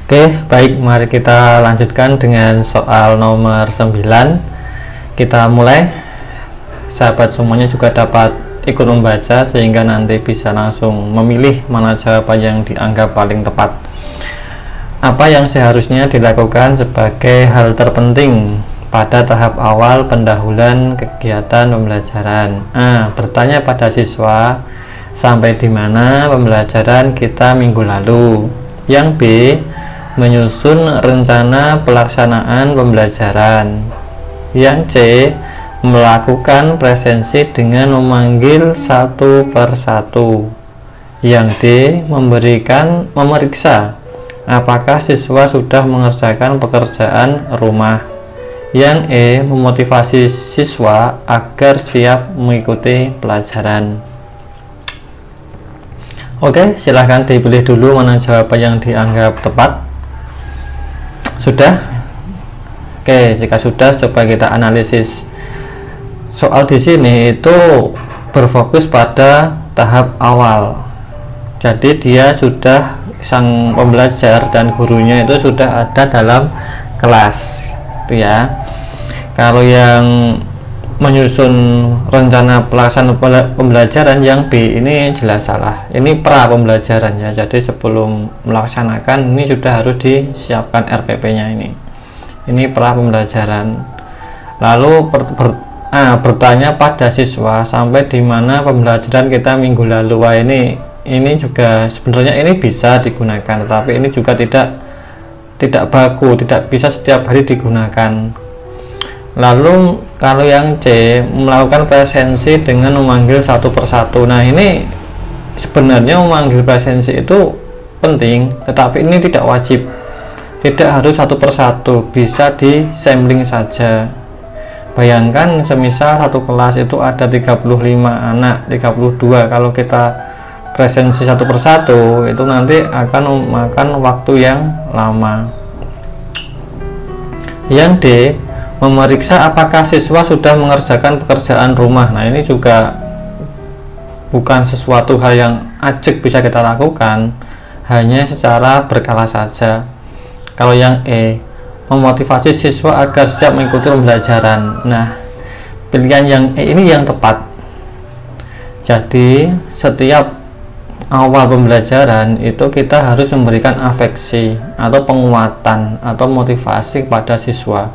Oke, baik, mari kita lanjutkan dengan soal nomor 9. Kita mulai. Sahabat semuanya juga dapat ikut membaca sehingga nanti bisa langsung memilih mana jawaban yang dianggap paling tepat. Apa yang seharusnya dilakukan sebagai hal terpenting pada tahap awal pendahuluan kegiatan pembelajaran? A. Bertanya pada siswa sampai di mana pembelajaran kita minggu lalu. Yang B. Menyusun rencana pelaksanaan pembelajaran. Yang C. Melakukan presensi dengan memanggil satu persatu. Yang D. Memeriksa apakah siswa sudah mengerjakan pekerjaan rumah. Yang E. Memotivasi siswa agar siap mengikuti pelajaran. Oke, silahkan dipilih dulu mana jawaban yang dianggap tepat. Sudah? Oke, jika sudah, coba kita analisis. Soal di sini itu berfokus pada tahap awal. Jadi dia sudah, sang pembelajar dan gurunya itu sudah ada dalam kelas, gitu ya. Kalau yang menyusun rencana pelaksanaan pembelajaran, yang B ini jelas salah. Ini pra pembelajarannya. Jadi sebelum melaksanakan ini sudah harus disiapkan RPP-nya ini. Ini pra pembelajaran. Lalu bertanya pada siswa sampai di mana pembelajaran kita minggu lalu. Wah, ini juga sebenarnya ini bisa digunakan, tapi ini juga tidak baku, tidak bisa setiap hari digunakan. Lalu kalau yang C, melakukan presensi dengan memanggil satu persatu. Nah, ini sebenarnya memanggil presensi itu penting, tetapi ini tidak wajib, tidak harus satu persatu, bisa di sampling saja. Bayangkan semisal satu kelas itu ada 35 anak, 32. Kalau kita presensi satu persatu itu nanti akan memakan waktu yang lama. Yang D, memeriksa apakah siswa sudah mengerjakan pekerjaan rumah. Nah, ini juga bukan sesuatu hal yang ajak bisa kita lakukan, hanya secara berkala saja. Kalau yang E, memotivasi siswa agar siap mengikuti pembelajaran. Nah, pilihan yang E ini yang tepat. Jadi setiap awal pembelajaran itu kita harus memberikan afeksi atau penguatan atau motivasi kepada siswa,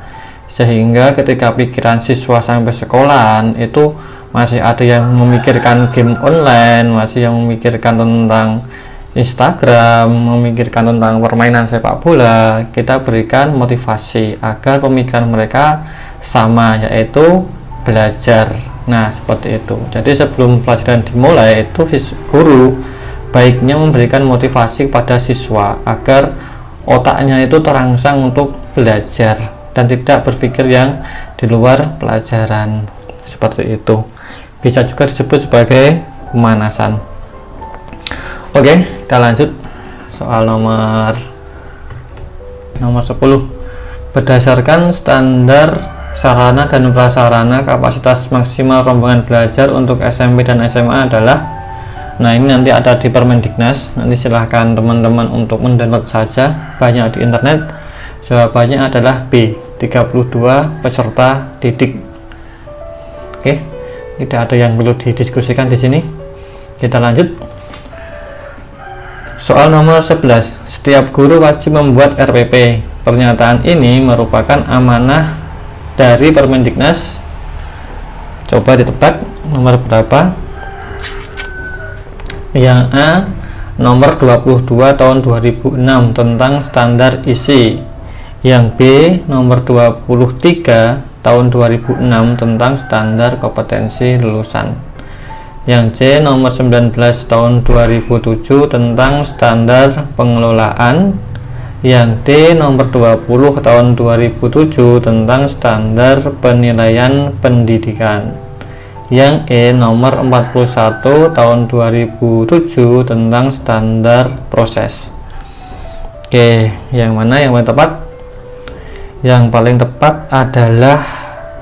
sehingga ketika pikiran siswa sampai sekolahan itu masih ada yang memikirkan game online, masih yang memikirkan tentang Instagram, memikirkan tentang permainan sepak bola, kita berikan motivasi agar pemikiran mereka sama, yaitu belajar. Nah, seperti itu. Jadi sebelum pelajaran dimulai itu guru baiknya memberikan motivasi kepada siswa agar otaknya itu terangsang untuk belajar dan tidak berpikir yang di luar pelajaran. Seperti itu. Bisa juga disebut sebagai pemanasan. Oke, kita lanjut soal nomor 10. Berdasarkan standar sarana dan prasarana, kapasitas maksimal rombongan belajar untuk SMP dan SMA adalah. Nah, ini nanti ada di Permendiknas. Nanti silahkan teman-teman untuk mendownload saja, banyak di internet. Jawabannya adalah B, 32 peserta didik. Oke, tidak ada yang perlu didiskusikan di sini. Kita lanjut. Soal nomor 11. Setiap guru wajib membuat RPP. Pernyataan ini merupakan amanah dari Permendiknas. Coba ditebak nomor berapa? Yang A, nomor 22 tahun 2006 tentang standar isi. Yang B, nomor 23 tahun 2006 tentang standar kompetensi lulusan. Yang C, nomor 19 tahun 2007 tentang standar pengelolaan. Yang D, nomor 20 tahun 2007 tentang standar penilaian pendidikan. Yang E, nomor 41 tahun 2007 tentang standar proses. Oke, yang mana yang paling tepat? Yang paling tepat adalah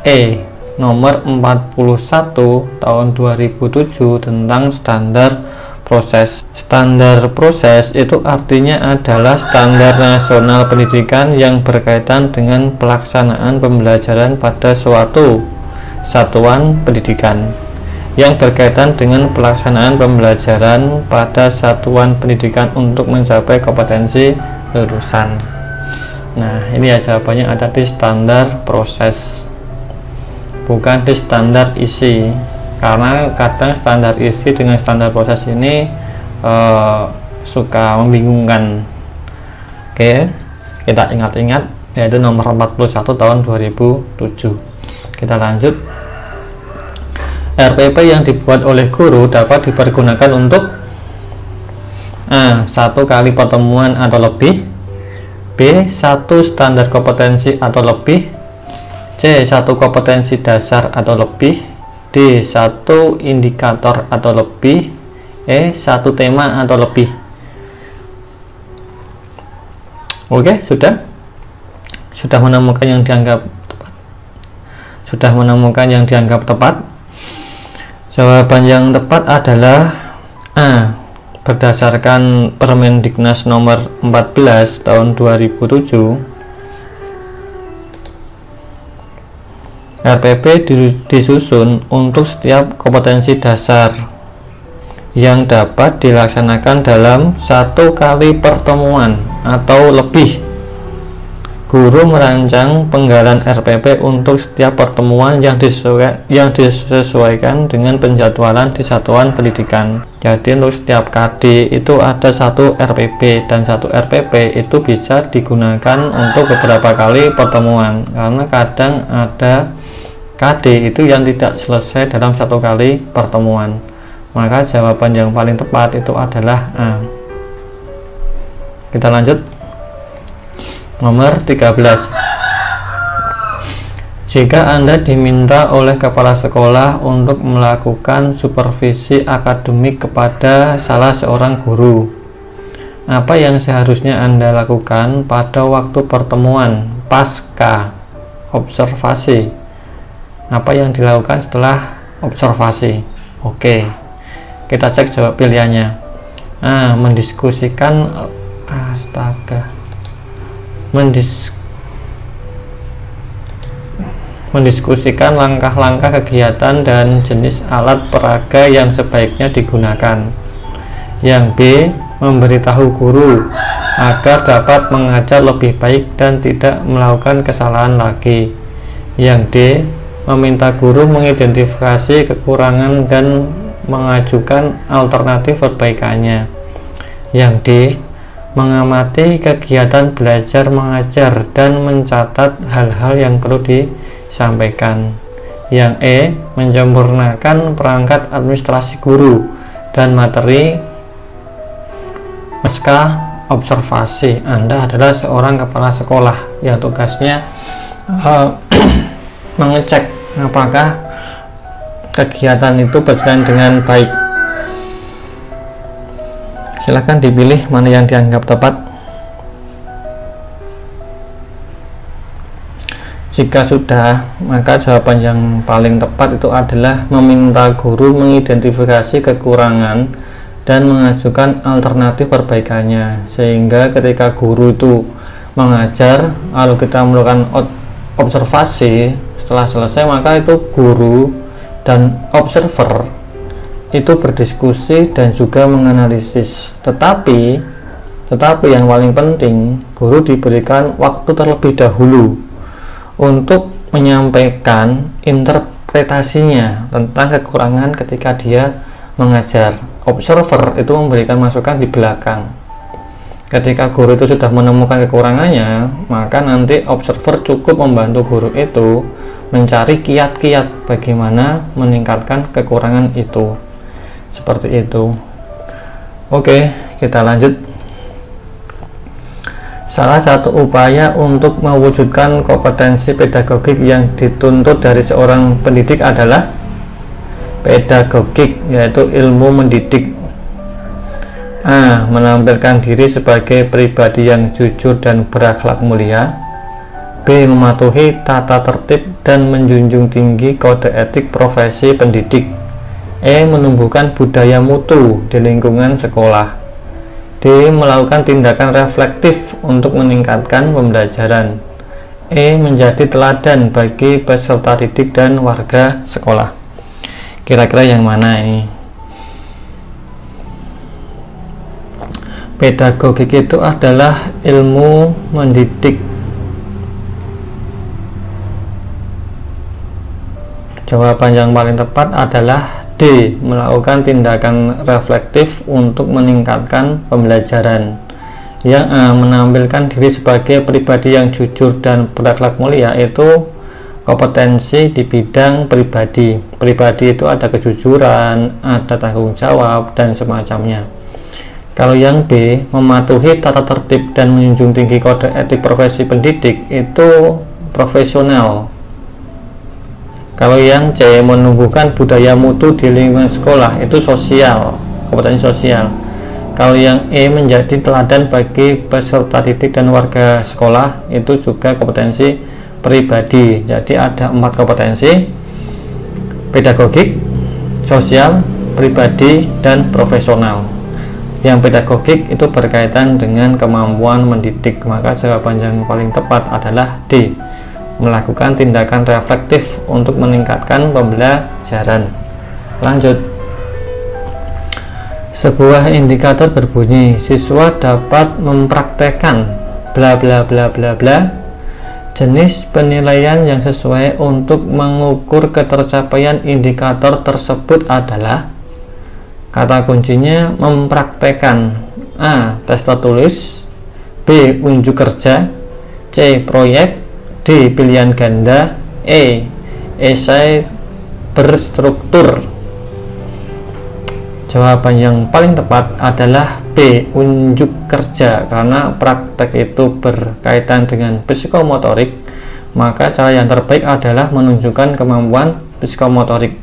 E, nomor 41 tahun 2007 tentang standar proses. Standar proses itu artinya adalah standar nasional pendidikan yang berkaitan dengan pelaksanaan pembelajaran pada suatu satuan pendidikan, yang berkaitan dengan pelaksanaan pembelajaran pada satuan pendidikan untuk mencapai kompetensi lulusan. Nah, ini ya jawabannya ada di standar proses, bukan di standar isi, karena kadang standar isi dengan standar proses ini suka membingungkan. Oke, kita ingat-ingat, yaitu nomor 41 tahun 2007. Kita lanjut. RPP yang dibuat oleh guru dapat dipergunakan untuk A. 1 kali pertemuan atau lebih, B. 1 standar kompetensi atau lebih, C. 1 kompetensi dasar atau lebih, D. 1 indikator atau lebih, E. 1 tema atau lebih. Oke, sudah menemukan yang dianggap tepat? Sudah menemukan yang dianggap tepat? Jawaban yang tepat adalah A. Berdasarkan Permendiknas nomor 14 tahun 2007, RPP disusun untuk setiap kompetensi dasar yang dapat dilaksanakan dalam 1 kali pertemuan atau lebih. Guru merancang penggalan RPP untuk setiap pertemuan yang disesuaikan dengan penjadwalan di satuan pendidikan. Jadi untuk setiap KD itu ada 1 RPP, dan 1 RPP itu bisa digunakan untuk beberapa kali pertemuan, karena kadang ada KD itu yang tidak selesai dalam 1 kali pertemuan. Maka jawaban yang paling tepat itu adalah A. Kita lanjut. Nomor 13. Jika Anda diminta oleh kepala sekolah untuk melakukan supervisi akademik kepada salah seorang guru, apa yang seharusnya Anda lakukan pada waktu pertemuan pasca observasi? Apa yang dilakukan setelah observasi? Oke, kita cek jawab pilihannya. A. Mendiskusikan mendiskusikan langkah-langkah kegiatan dan jenis alat peraga yang sebaiknya digunakan. Yang B. Memberitahu guru agar dapat mengajar lebih baik dan tidak melakukan kesalahan lagi. Yang D. Meminta guru mengidentifikasi kekurangan dan mengajukan alternatif perbaikannya. Yang D. Mengamati kegiatan belajar mengajar dan mencatat hal-hal yang perlu disampaikan. Yang E. Menyempurnakan perangkat administrasi guru dan materi pasca observasi. Anda adalah seorang kepala sekolah yang tugasnya mengecek apakah kegiatan itu berjalan dengan baik. Silahkan dipilih mana yang dianggap tepat. Jika sudah, maka jawaban yang paling tepat itu adalah meminta guru mengidentifikasi kekurangan dan mengajukan alternatif perbaikannya, sehingga ketika guru itu mengajar lalu kita melakukan observasi, setelah selesai maka itu guru dan observer itu berdiskusi dan juga menganalisis. Tetapi yang paling penting, guru diberikan waktu terlebih dahulu untuk menyampaikan interpretasinya tentang kekurangan ketika dia mengajar. Observer itu memberikan masukan di belakang. Ketika guru itu sudah menemukan kekurangannya, maka nanti observer cukup membantu guru itu mencari kiat-kiat bagaimana meningkatkan kekurangan itu. Seperti itu. Oke, kita lanjut. Salah satu upaya untuk mewujudkan kompetensi pedagogik yang dituntut dari seorang pendidik adalah pedagogik, yaitu ilmu mendidik. A. Menampilkan diri sebagai pribadi yang jujur dan berakhlak mulia. B. Mematuhi tata tertib dan menjunjung tinggi kode etik profesi pendidik. E. Menumbuhkan budaya mutu di lingkungan sekolah. D. Melakukan tindakan reflektif untuk meningkatkan pembelajaran. E. Menjadi teladan bagi peserta didik dan warga sekolah. Kira-kira yang mana ini? Pedagogik itu adalah ilmu mendidik. Jawaban yang paling tepat adalah D. Melakukan tindakan reflektif untuk meningkatkan pembelajaran. Yang A. Menampilkan diri sebagai pribadi yang jujur dan berakhlak mulia itu kompetensi di bidang pribadi. Pribadi itu ada kejujuran, ada tanggung jawab, dan semacamnya. Kalau yang B. Mematuhi tata tertib dan menjunjung tinggi kode etik profesi pendidik itu profesional. Kalau yang C. Menumbuhkan budaya mutu di lingkungan sekolah itu sosial, kompetensi sosial. Kalau yang E. Menjadi teladan bagi peserta didik dan warga sekolah itu juga kompetensi pribadi. Jadi ada 4 kompetensi: pedagogik, sosial, pribadi, dan profesional. Yang pedagogik itu berkaitan dengan kemampuan mendidik, maka jawaban yang paling tepat adalah D. Melakukan tindakan reflektif untuk meningkatkan pembelajaran. Lanjut. Sebuah indikator berbunyi siswa dapat mempraktekkan bla bla bla bla bla. Jenis penilaian yang sesuai untuk mengukur ketercapaian indikator tersebut adalah, kata kuncinya mempraktekkan. A. Tes tertulis. B. Unjuk kerja. C. Proyek. D. Pilihan ganda. E. Esai berstruktur. Jawaban yang paling tepat adalah B. Unjuk kerja, karena praktek itu berkaitan dengan psikomotorik, maka cara yang terbaik adalah menunjukkan kemampuan psikomotorik.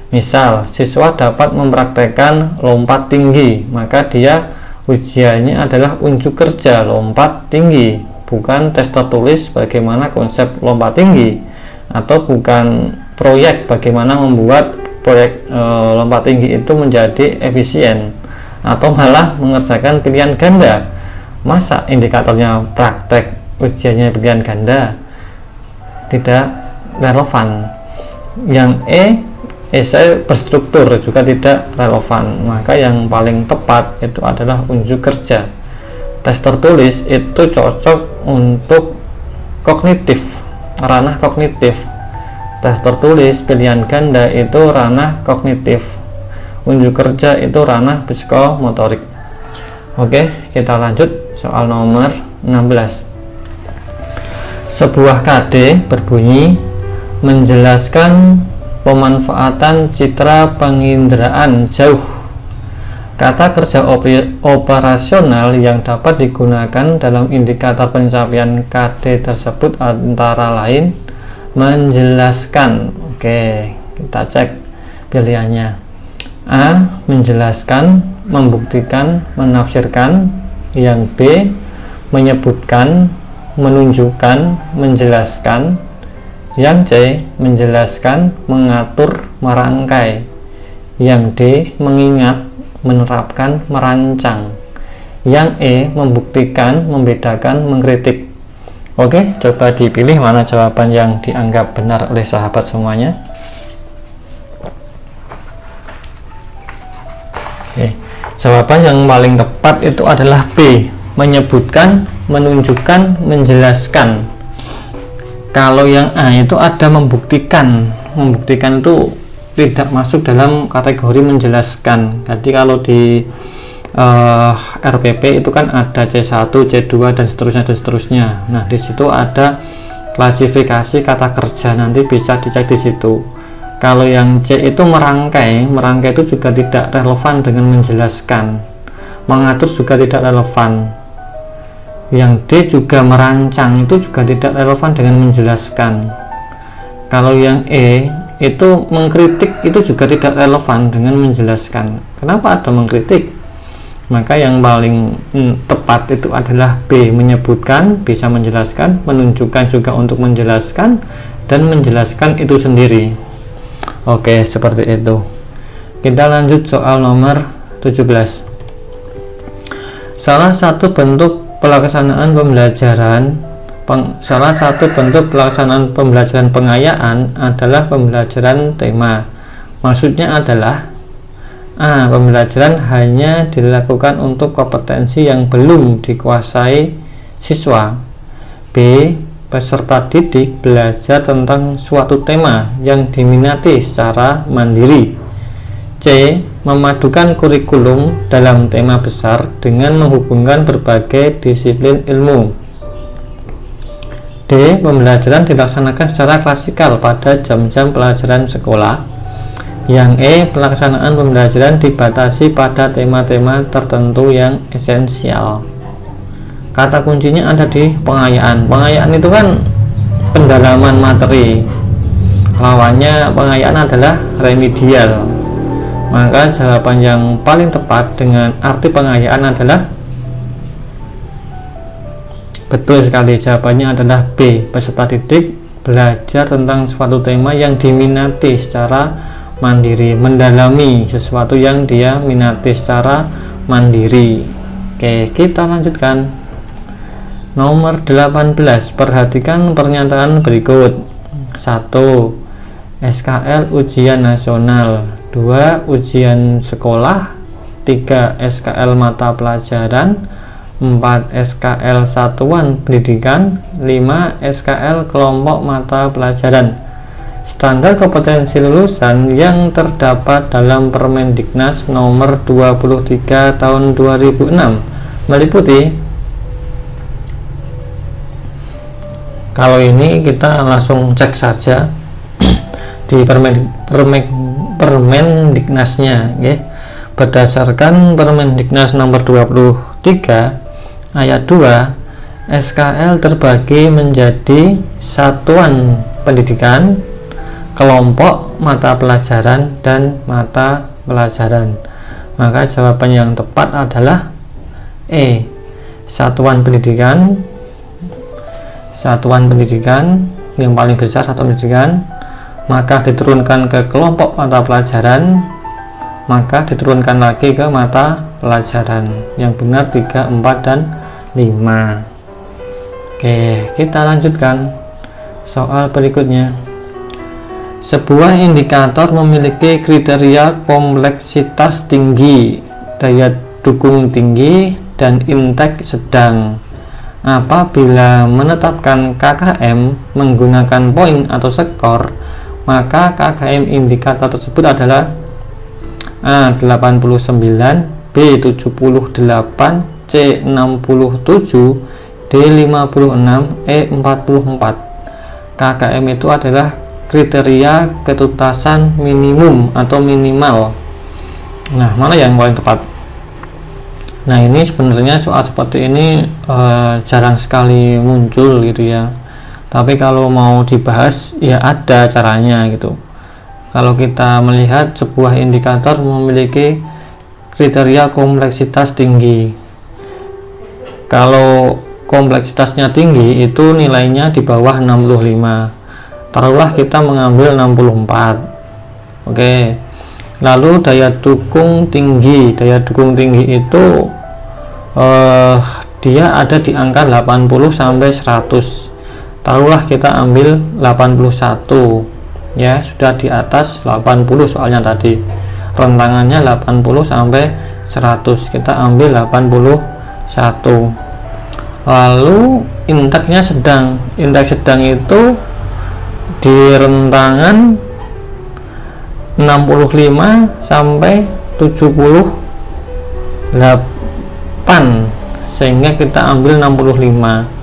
Misal, siswa dapat mempraktekkan lompat tinggi, maka dia ujiannya adalah unjuk kerja lompat tinggi, bukan tes tertulis bagaimana konsep lompat tinggi, atau bukan proyek bagaimana membuat proyek lompat tinggi itu menjadi efisien, atau malah mengerjakan pilihan ganda. Masa indikatornya praktek, ujiannya pilihan ganda? Tidak relevan. Yang E, esai berstruktur, juga tidak relevan. Maka yang paling tepat itu adalah unjuk kerja. Tes tertulis itu cocok untuk kognitif, ranah kognitif. Tes tertulis pilihan ganda itu ranah kognitif. Unjuk kerja itu ranah psikomotorik. Oke, kita lanjut soal nomor 16. Sebuah KD berbunyi menjelaskan pemanfaatan citra penginderaan jauh. Kata kerja operasional yang dapat digunakan dalam indikator pencapaian KD tersebut antara lain menjelaskan. Oke, kita cek pilihannya. A. Menjelaskan, membuktikan, menafsirkan. Yang B. Menyebutkan, menunjukkan, menjelaskan. Yang C. Menjelaskan, mengatur, merangkai. Yang D. Mengingat, menerapkan, merancang. Yang E. Membuktikan, membedakan, mengkritik. Oke, coba dipilih mana jawaban yang dianggap benar oleh sahabat semuanya. Oke, jawaban yang paling tepat itu adalah B. Menyebutkan, menunjukkan, menjelaskan. Kalau yang A itu ada membuktikan. Membuktikan itu tidak masuk dalam kategori menjelaskan. Jadi kalau di RPP itu kan ada C1, C2 dan seterusnya. Nah, di situ ada klasifikasi kata kerja, nanti bisa dicek di situ. Kalau yang C itu merangkai itu juga tidak relevan dengan menjelaskan. Mengatur juga tidak relevan. Yang D juga merancang itu juga tidak relevan dengan menjelaskan. Kalau yang E itu mengkritik itu juga tidak relevan dengan menjelaskan. Kenapa ada mengkritik? Maka yang paling tepat itu adalah B. Menyebutkan, bisa menjelaskan, menunjukkan juga untuk menjelaskan, dan menjelaskan itu sendiri. Oke, seperti itu. Kita lanjut soal nomor 17. Salah satu bentuk pelaksanaan pembelajaran pengayaan adalah pembelajaran tema. Maksudnya adalah A. Pembelajaran hanya dilakukan untuk kompetensi yang belum dikuasai siswa. B. Peserta didik belajar tentang suatu tema yang diminati secara mandiri. C. Memadukan kurikulum dalam tema besar dengan menghubungkan berbagai disiplin ilmu. D. Pembelajaran dilaksanakan secara klasikal pada jam-jam pelajaran sekolah. Yang E. Pelaksanaan pembelajaran dibatasi pada tema-tema tertentu yang esensial. Kata kuncinya ada di pengayaan. Pengayaan itu kan pendalaman materi. Lawannya pengayaan adalah remedial. Maka jawaban yang paling tepat dengan arti pengayaan adalah, betul sekali, jawabannya adalah B. Peserta didik belajar tentang suatu tema yang diminati secara mandiri, mendalami sesuatu yang dia minati secara mandiri. Oke, kita lanjutkan. Nomor 18. Perhatikan pernyataan berikut. 1. SKL ujian nasional. 2. Ujian sekolah. 3. SKL mata pelajaran. 4. SKL satuan pendidikan. 5. SKL kelompok mata pelajaran. Standar kompetensi lulusan yang terdapat dalam Permendiknas nomor 23 tahun 2006 meliputi. Kalau ini kita langsung cek saja di Permendiknasnya, ya. Berdasarkan Permendiknas nomor 23 ayat 2, SKL terbagi menjadi satuan pendidikan, kelompok mata pelajaran, dan mata pelajaran. Maka jawaban yang tepat adalah E. Satuan pendidikan yang paling besar, satuan pendidikan, maka diturunkan ke kelompok mata pelajaran, maka diturunkan lagi ke mata pelajaran. Yang benar 3, 4, dan 5. Oke, kita lanjutkan soal berikutnya. Sebuah indikator memiliki kriteria kompleksitas tinggi, daya dukung tinggi, dan indeks sedang. Apabila menetapkan KKM menggunakan poin atau skor, maka KKM indikator tersebut adalah A. 89, B. 78, C. 67, D. 56, E. 44. KKM itu adalah kriteria ketuntasan minimum atau minimal. Nah, mana yang paling tepat? Nah, ini sebenarnya soal seperti ini jarang sekali muncul gitu ya. Tapi kalau mau dibahas ya ada caranya gitu. Kalau kita melihat sebuah indikator memiliki kriteria kompleksitas tinggi. Kalau kompleksitasnya tinggi itu nilainya di bawah 65. Taruhlah kita mengambil 64. Oke. Lalu daya dukung tinggi itu dia ada di angka 80 sampai 100. Taruhlah kita ambil 81, ya, sudah di atas 80 soalnya tadi. Rentangannya 80 sampai 100. Kita ambil 81. Lalu indeksnya sedang. Indeks sedang itu di rentangan 65 sampai 78, sehingga kita ambil 65.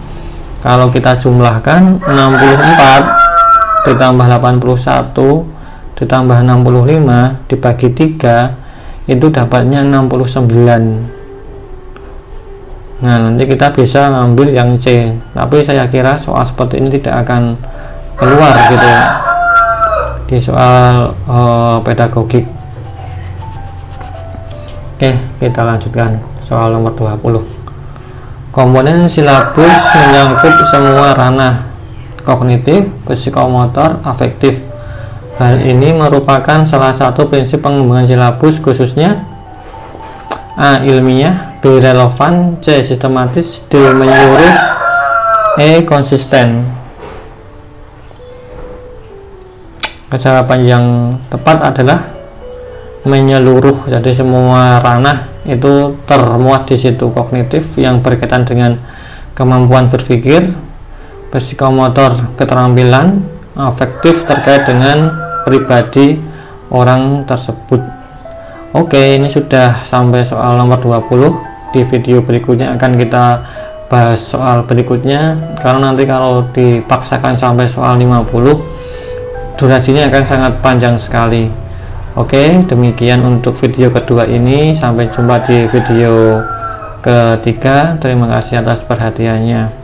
Kalau kita jumlahkan 64 ditambah 81 ditambah 65 dibagi 3 itu dapatnya 69. Nah, nanti kita bisa ngambil yang C, tapi saya kira soal seperti ini tidak akan keluar gitu ya di soal pedagogik. Oke, kita lanjutkan soal nomor 20. Komponen silabus menyangkut semua ranah kognitif, psikomotor, afektif. Hal ini merupakan salah satu prinsip pengembangan silabus, khususnya A. ilmiah, B. relevan, C. sistematis, D. menyeluruh, E. konsisten. Jawaban yang tepat adalah menyeluruh. Jadi semua ranah itu termuat di situ. Kognitif yang berkaitan dengan kemampuan berpikir, psikomotor keterampilan, afektif terkait dengan pribadi orang tersebut. Oke, ini sudah sampai soal nomor 20. Di video berikutnya akan kita bahas soal berikutnya, karena nanti kalau dipaksakan sampai soal 50 durasinya akan sangat panjang sekali. Oke, demikian untuk video kedua ini. Sampai jumpa di video ketiga. Terima kasih atas perhatiannya.